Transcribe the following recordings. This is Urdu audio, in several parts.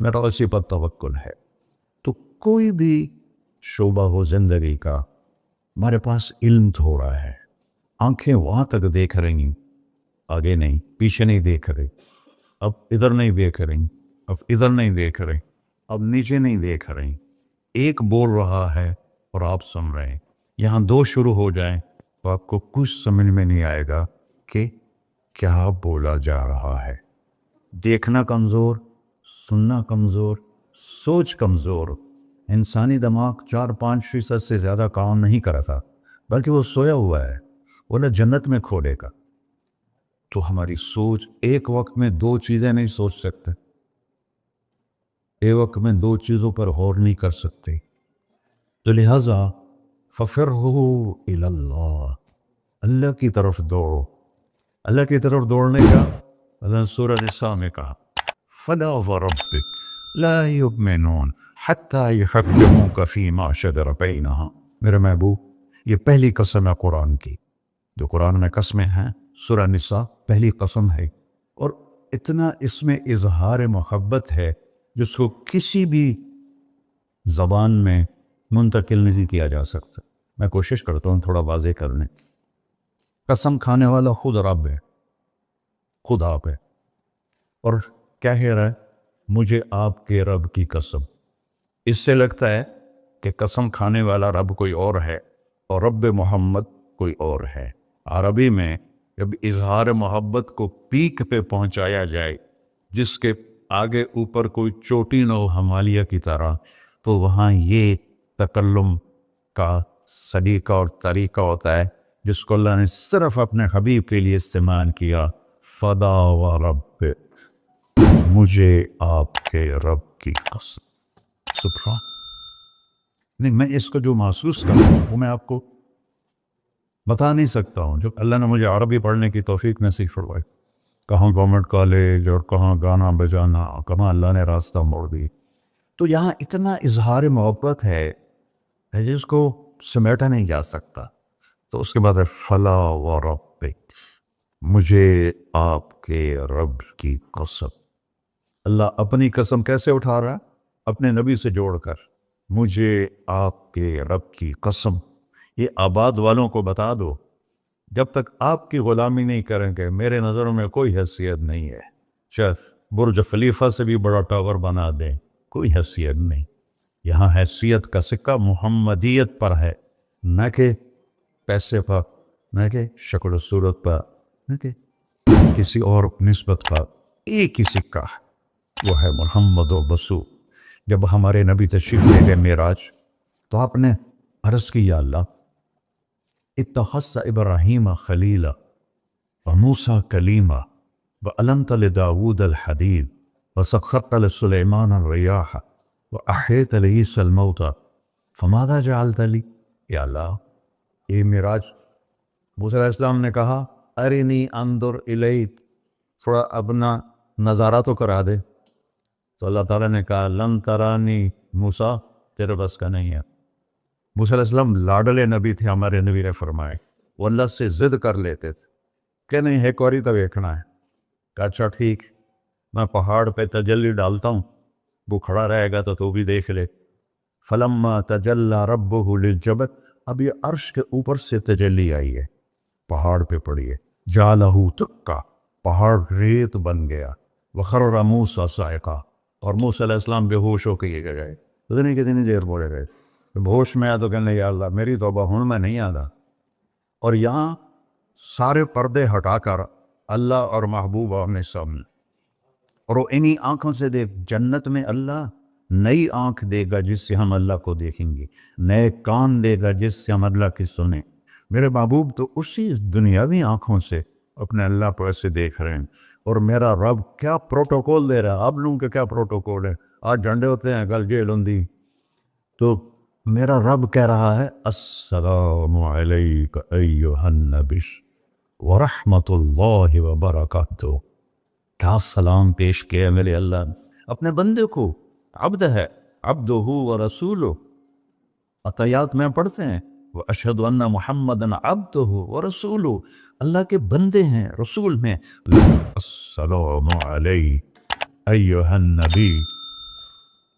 میرا اسی پر توکل ہے۔ تو کوئی بھی شعبہ ہو زندگی کا، ہمارے پاس علم تھوڑا ہے، آنکھیں وہاں تک دیکھ رہی ہیں، آگے نہیں، پیچھے نہیں دیکھ رہے، اب ادھر نہیں دیکھ رہی، اب ادھر نہیں دیکھ رہے، اب نیچے نہیں دیکھ رہے، ایک بول رہا ہے اور آپ سن رہے ہیں، یہاں دو شروع ہو جائیں تو آپ کو کچھ سمجھ میں نہیں آئے گا کہ کیا بولا جا رہا ہے۔ دیکھنا کمزور، سننا کمزور، سوچ کمزور، انسانی دماغ 4-5% سے زیادہ کام نہیں کرتا، بلکہ وہ سویا ہوا ہے، وہ نہ جنت میں کھولے گا۔ تو ہماری سوچ ایک وقت میں دو چیزیں نہیں سوچ سکتے، ایک وقت میں دو چیزوں پر غور نہیں کر سکتے۔ تو لہٰذا فَفِرُّوا إِلَى اللَّهِ، اللہ کی طرف دوڑو۔ اللہ کی طرف دوڑنے کا اللہ سورہ نساء میں کہا فَلَا وَرَبِّكَ لَا يُؤْمِنُونَ حَتَّى يُحَكِّمُوكَ فِيمَا شَجَرَ بَيْنَهُمْ۔ میرے محبوب، یہ پہلی قسم ہے قرآن کی، جو قرآن میں قسمیں ہیں، سورہ نساء پہلی قسم ہے، اور اتنا اس میں اظہار محبت ہے جس کو کسی بھی زبان میں منتقل نہیں کیا جا سکتا۔ میں کوشش کرتا ہوں تھوڑا واضح کرنے۔ قسم کھانے والا خود رب ہے، خود آپ ہے، اور کیا کہہ رہا ہے؟ مجھے آپ کے رب کی قسم۔ اس سے لگتا ہے کہ قسم کھانے والا رب کوئی اور ہے اور رب محمد کوئی اور ہے۔ عربی میں جب اظہار محبت کو پیک پہ پہنچایا جائے، جس کے آگے اوپر کوئی چوٹی نہ ہو ہمالیہ کی طرح، تو وہاں یہ تکلم کا سلیقہ اور طریقہ ہوتا ہے جس کو اللہ نے صرف اپنے حبیب کے لیے استعمال کیا۔ فدا و رب، مجھے آپ کے رب کی قسم۔ سبحان نہیں، میں اس کو جو محسوس کرتا ہوں وہ میں آپ کو بتا نہیں سکتا ہوں۔ جب اللہ نے مجھے عربی پڑھنے کی توفیق نصیب فرمائی، کہاں گورنمنٹ کالج اور کہاں گانا بجانا، کہاں اللہ نے راستہ موڑ دی، تو یہاں اتنا اظہار محبت ہے جس کو سمیٹا نہیں جا سکتا۔ تو اس کے بعد ہے فلا و ربک، مجھے آپ کے رب کی قسم۔ اللہ اپنی قسم کیسے اٹھا رہا ہے؟ اپنے نبی سے جوڑ کر، مجھے آپ کے رب کی قسم۔ یہ آباد والوں کو بتا دو، جب تک آپ کی غلامی نہیں کریں گے میرے نظروں میں کوئی حیثیت نہیں ہے۔ چاہے برج خلیفہ سے بھی بڑا ٹاور بنا دیں، کوئی حیثیت نہیں۔ یہاں حیثیت کا سکہ محمدیت پر ہے، نہ کہ پیسے پر، نہ کہ شکل و صورت پر، نہ کہ کسی اور نسبت پر۔ ایک ہی سکہ ہے، وہ ہے محمد و بسو۔ جب ہمارے نبی تشریف لے گئے معراج، تو آپ نے عرض کی، یا اللہ اتخذت ابراہیم خلیلا وموسیٰ کلیما وَأَلَنْتَ لِدَاوُودَ الْحَدِيدَ وَسَخَّرْتَ لِسُلَيْمَانَ الرِّيَاحَ وَأَحْيَيْتَ لِهِ الْمَوْتَى فَمَاذَا جَعَلْتَ لِي۔ یا اللہ، یہ معراج، موسیٰ علیہ السلام نے کہا ارنی انظر الیک، تھوڑا اپنا نظارہ تو کرا دے۔ تو اللہ تعالیٰ نے کہا لن ترانی موسیٰ، تیرے بس کا نہیں ہے۔ موسیٰ علیہ السلام لاڈلے نبی تھے، ہمارے نبی نے فرمائے، وہ اللہ سے ضد کر لیتے تھے کہ نہیں، ایک باری تو دیکھنا ہے۔ کہا اچھا ٹھیک، میں پہاڑ پہ تجلی ڈالتا ہوں، وہ کھڑا رہے گا تو تو بھی دیکھ لے۔ فلما تجلی ربہ للجبل، اب یہ عرش کے اوپر سے تجلی آئی ہے، پہاڑ پہ پڑی ہے، جعلہ دکا، پہاڑ ریت بن گیا، وخر موسیٰ صاعقہ، اور موسیٰ علیہ السلام بے ہوش ہو کے یہ گئے۔ پتہ کتنی دیر بولے گئے، ہوش میں آیا تو کہنے یا اللہ میری توبہ ہوں میں نہیں آتا۔ اور یہاں سارے پردے ہٹا کر اللہ اور محبوب آمنے سامنے، اور وہ انہی آنکھوں سے دیکھ۔ جنت میں اللہ نئی آنکھ دے گا جس سے ہم اللہ کو دیکھیں گے، نئے کان دے گا جس سے ہم اللہ کی سنیں۔ میرے محبوب تو اسی دنیاوی آنکھوں سے اپنے اللہ کو ایسے دیکھ رہے ہیں، اور میرا رب کیا پروٹوکول دے رہا ہے۔ آپ لوگوں کے کیا پروٹوکول ہے؟ آج جھنڈے ہوتے ہیں، کل جیل ہوندی، تو میرا رب کہہ رہا ہے السلام علیک ایھا النبی ورحمۃ اللہ وبرکاتہ۔ کیا سلام پیش کیا میرے اللہ نے اپنے بندے کو۔ عبد ہے، عبدہ ورسولہ، عطیات میں پڑھتے ہیں واشہد ان محمدًا عبدہ ورسولہ، اللہ کے بندے ہیں، رسول ہیں۔ السلام علیک ایھا النبی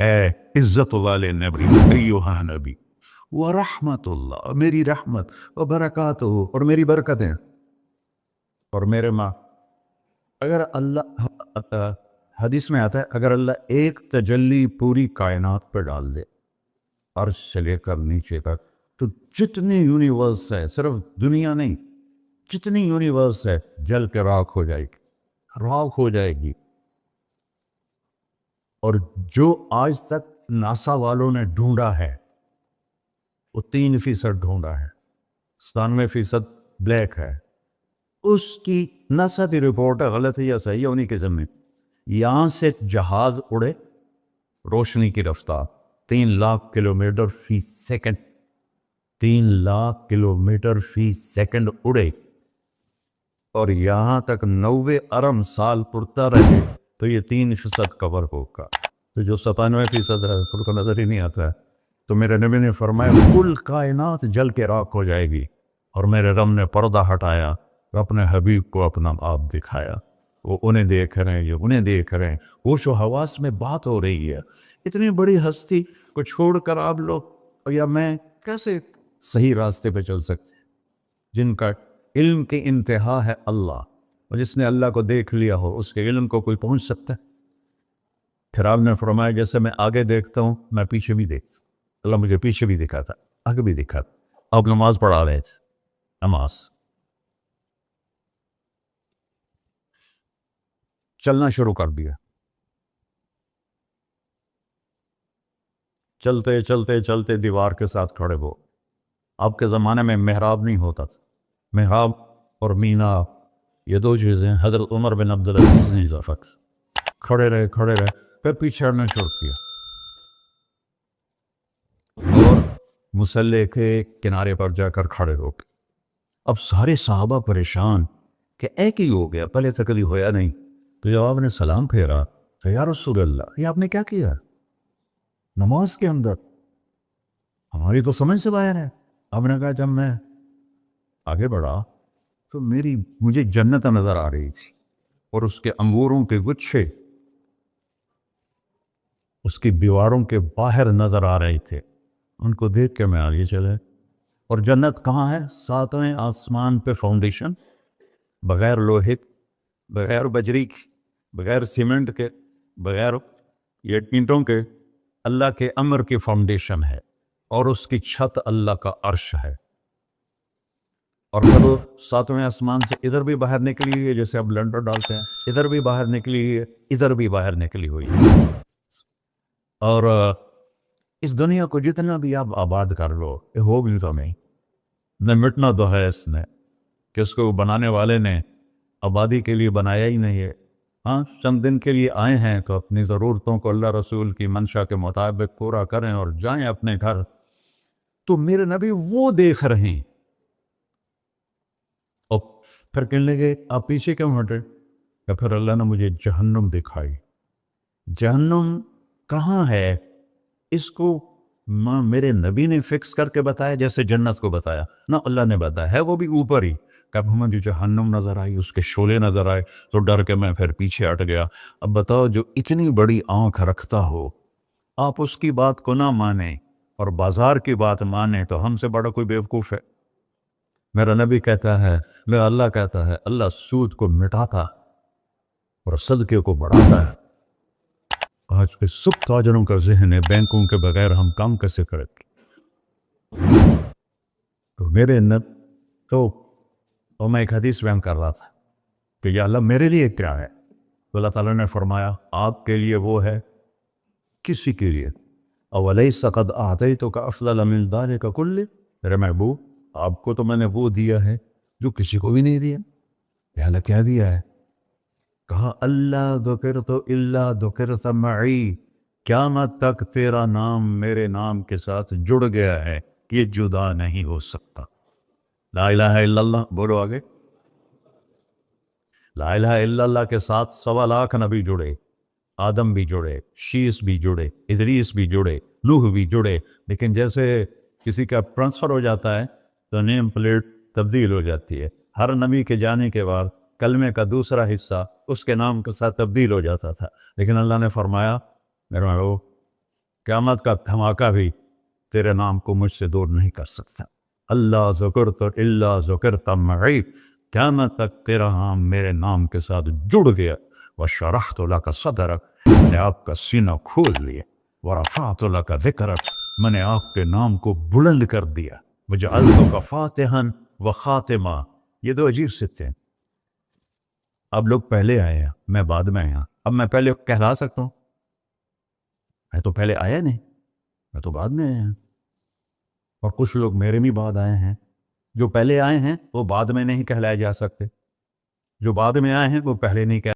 اے عزت والے نبی، ایوہا نبی، ورحمت اللہ، میری رحمت، وبرکاتہ، اور میری برکتیں، اور میرے ماں، اگر اللہ، حدیث میں آتا ہے اگر اللہ ایک تجلی پوری کائنات پہ ڈال دے، عرش سے لے کر نیچے تک، تو جتنی یونیورس ہے، صرف دنیا نہیں، جتنی یونیورس ہے جل کے راکھ ہو جائے گی، راکھ ہو جائے گی۔ اور جو آج تک ناسا والوں نے ڈھونڈا ہے وہ 3% ڈھونڈا ہے، 97% بلیک ہے، اس کی ناسا کی رپورٹ ہے، غلط ہے یا صحیح ہے انہی کے ذمہ۔ یہاں سے جہاز اڑے روشنی کی رفتار 3 لاکھ کلومیٹر فی سیکنڈ، 3 لاکھ کلومیٹر فی سیکنڈ اڑے، اور یہاں تک 90 ارب سال اڑتا رہے تو یہ 3% کور ہوگا، تو جو 97% ہے ان کو نظر ہی نہیں آتا ہے۔ تو میرے نبی نے فرمایا کل کائنات جل کے راکھ ہو جائے گی، اور میرے رب نے پردہ ہٹایا، اپنے حبیب کو اپنا آپ دکھایا، وہ انہیں دیکھ رہے ہیں، یہ انہیں دیکھ رہے ہیں، ہوش و حواس میں بات ہو رہی ہے۔ اتنی بڑی ہستی کو چھوڑ کر آپ لوگ یا میں کیسے صحیح راستے پہ چل سکتے، جن کا علم کی انتہا ہے اللہ، اور جس نے اللہ کو دیکھ لیا ہو اس کے علم کو کوئی پہنچ سکتا ہے؟ پھر آپ نے فرمایا جیسے میں آگے دیکھتا ہوں میں پیچھے بھی دیکھتا ہوں، اللہ مجھے پیچھے بھی دکھاتا، آگے بھی دکھاتا۔ آپ نماز پڑھا رہے تھے، نماز، چلنا شروع کر دیا، چلتے چلتے چلتے دیوار کے ساتھ کھڑے ہو۔ آپ کے زمانے میں محراب نہیں ہوتا تھا، محراب اور مینار یہ دو چیزیں حضرت عمر بن عبدالعزیز نے اضافہ کی۔ کھڑے رہے کھڑے رہے، پھر پیچھے ہٹنا شروع کیا، اور مصلی کے کنارے پر جا کر کھڑے ہو گئے۔ اب سارے صحابہ پریشان کہ ایک ہی ہو گیا، پہلے سے کبھی ہویا نہیں۔ تو جب آپ نے سلام پھیرا کہ یا رسول اللہ، یہ آپ نے کیا کیا نماز کے اندر؟ ہماری تو سمجھ سے باہر ہے۔ آپ نے کہا جب میں آگے بڑھا تو مجھے جنت نظر آ رہی تھی، اور اس کے انگوروں کے گچھے اس کی دیواروں کے باہر نظر آ رہے تھے، ان کو دیکھ کے میں آگے چلے۔ اور جنت کہاں ہے؟ 7ویں آسمان پہ فاؤنڈیشن، بغیر لوہے، بغیر بجری کی، بغیر سیمنٹ کے، بغیر یہ اینٹوں کے، اللہ کے امر کی فاؤنڈیشن ہے، اور اس کی چھت اللہ کا عرش ہے۔ اور پھر وہ 7ویں آسمان سے ادھر بھی باہر نکلی ہوئی ہے، جیسے اب لنڈر ڈالتے ہیں، ادھر بھی باہر نکلی ہوئی ہے، ادھر بھی باہر نکلی ہوئی ہے۔ اور اس دنیا کو جتنا بھی آپ آباد کر لو یہ ہو بھی تو نہیں، نہ مٹنا تو ہے اس نے، کہ اس کو بنانے والے نے آبادی کے لیے بنایا ہی نہیں ہے۔ ہاں چند دن کے لیے آئے ہیں تو اپنی ضرورتوں کو اللہ رسول کی منشا کے مطابق پورا کریں اور جائیں اپنے گھر۔ تو میرے نبی وہ دیکھ رہے ہیں، اور پھر کہنے لگے آپ پیچھے کیوں ہٹے؟ کہ پھر اللہ نے مجھے جہنم دکھائی۔ جہنم کہاں ہے؟ اس کو میرے نبی نے فکس کر کے بتایا جیسے جنت کو بتایا؟ نہ، اللہ نے بتایا ہے وہ بھی اوپر ہی۔ کب مجھے جہنم نظر آئی، اس کے شعلے نظر آئے تو ڈر کے میں پھر پیچھے ہٹ گیا۔ اب بتاؤ جو اتنی بڑی آنکھ رکھتا ہو، آپ اس کی بات کو نہ مانیں اور بازار کی بات مانیں تو ہم سے بڑا کوئی بیوقوف ہے؟ میرا نبی کہتا ہے، میرا اللہ کہتا ہے، اللہ سود کو مٹاتا اور صدقے کو بڑھاتا ہے۔ آج کے سب تاجروں کا ذہن ہے بینکوں کے بغیر ہم کام کیسے کریں۔ تو میرے تو میں ایک حدیث بیان کر رہا تھا کہ یا اللہ میرے لیے کیا ہے؟ تو اللہ تعالیٰ نے فرمایا آپ کے لیے وہ ہے، کسی کے لیے اولیس قد اعطیتک افضل من ذلک کلہ، میرے محبوب آپ کو تو میں نے وہ دیا ہے جو کسی کو بھی نہیں دیا۔ یا اللہ کیا دیا ہے؟ کہا اللہ ذکرت الا ذکرت معی، قیامت تک تیرا نام میرے نام کے ساتھ جڑ گیا ہے، یہ جدا نہیں ہو سکتا۔ لا الہ الا اللہ بولو آگے۔ لا الہ الا اللہ کے ساتھ 1.25 نبی جڑے، آدم بھی جڑے، شیس بھی جڑے، ادریس بھی جڑے، نوح بھی جڑے، لیکن جیسے کسی کا ٹرانسفر ہو جاتا ہے تو نیم پلیٹ تبدیل ہو جاتی ہے۔ ہر نبی کے جانے کے بعد کلمے کا دوسرا حصہ اس کے نام کے ساتھ تبدیل ہو جاتا تھا، لیکن اللہ نے فرمایا میرے قیامت کا دھماکہ بھی تیرے نام کو مجھ سے دور نہیں کر سکتا. اللہ ذکرت الا ذکرت معی، قیامت تک تیرا نام میرے نام کے ساتھ جڑ گیا. وشرحت لک صدرک، میں نے آپ کا سینہ کھول لیا. ورفعت لک ذکرک، میں نے آپ کے نام کو بلند کر دیا. وجعلتک فاتحا وخاتمہ. یہ دو عجیب صفتے ہیں. اب لوگ پہلے آئے ہیں، میں بعد میں آیا. اب میں پہلے کہلا سکتا ہوں؟ میں تو پہلے آیا نہیں، میں تو بعد میں آیا. اور کچھ لوگ میرے بھی بعد آئے ہیں. جو پہلے آئے ہیں وہ بعد میں نہیں کہلائے جا سکتے، جو بعد میں آئے ہیں وہ پہلے نہیں کہہ